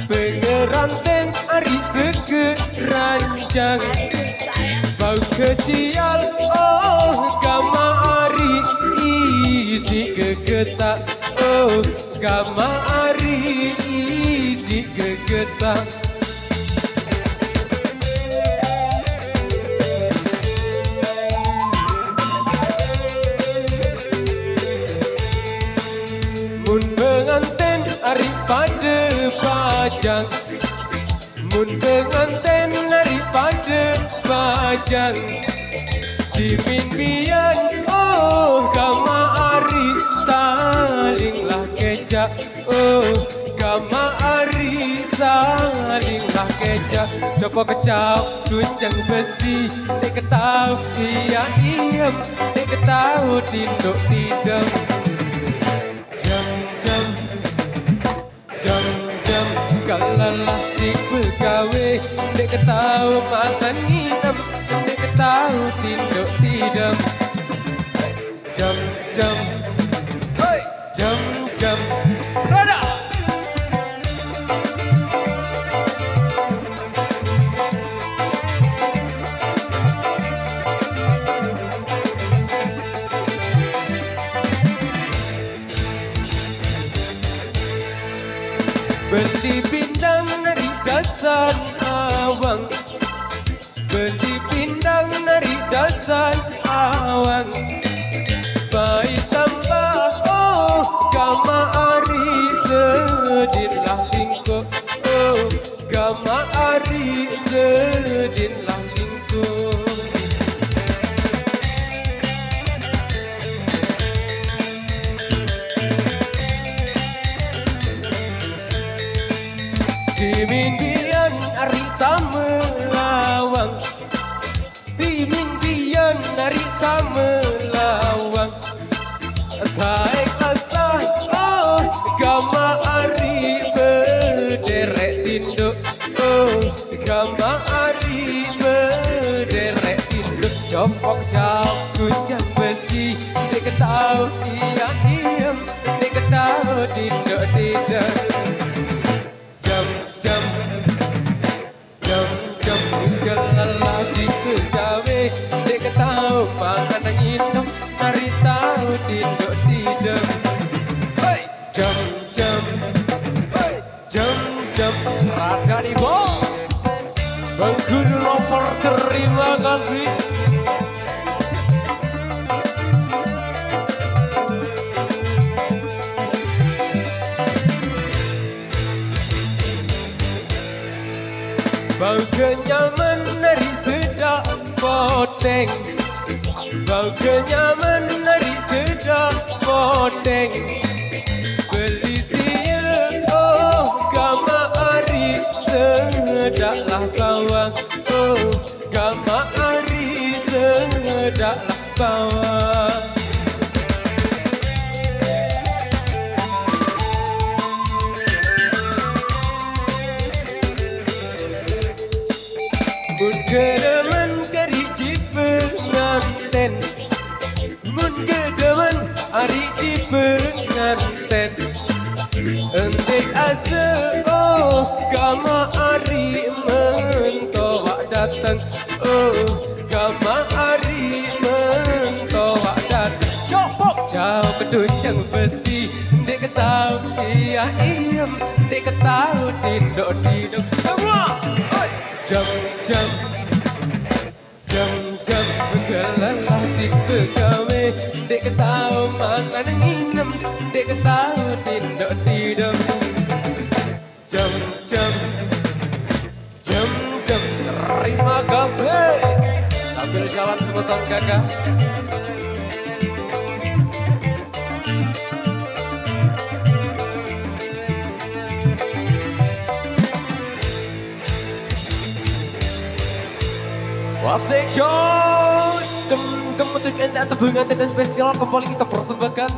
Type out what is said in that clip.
pengeranten ari sekeranjang bau kecial oh kamari isi kegetak oh kamari isi kegetak mun penganten ari pada pajang mun penganten ari pada pajang dimimpian oh kamari salinglah kecak oh kamari salinglah kecak coba kecap tunjang besi tak ketahu iya iem tak ketahu tinduk tidam jam kalalah si pegawai tak ketahu makan hitam tak ketahu tinduk tidam jam Rada beli pindang dari dasar awang beli pindang dari dasar awang baik tambah oh kamari sedinlah lingkup oh kamari sedinlah lingkup dimimpian arita melawang dimimpian arita melawang taik asah oh gama ari bederek tinduk oh gama ari bederek tinduk jopok jauh kunjang besi tak ketahu sia iem tak ketahu tinduk tidak kelalah si kejawe tak ketahu makanan hitam nari tahu tinduk tidak jam rada di bawah Bang Guru Lover terima kasih bau kenyaman dari sedap poteng bau kenyaman dari sedap poteng beli siil oh kamari sedaklah bawang oh kamari sedaklah bawang mun gedemen kari di penganten mun gedemen ari di penganten entek ase oh kama ari mentowak datang oh kama ari mentowak datang copok jauh kedunjang besi dek ketahu iya iem dek ketahu tinduk semua jam kelalah si pegawai dek ketahu makan minum dek ketahu tinduk tidam jam terima kasih sambil jalan sebentar kakak Wasik Josh, untuk anda pengantin spesial kembali kita persembahkan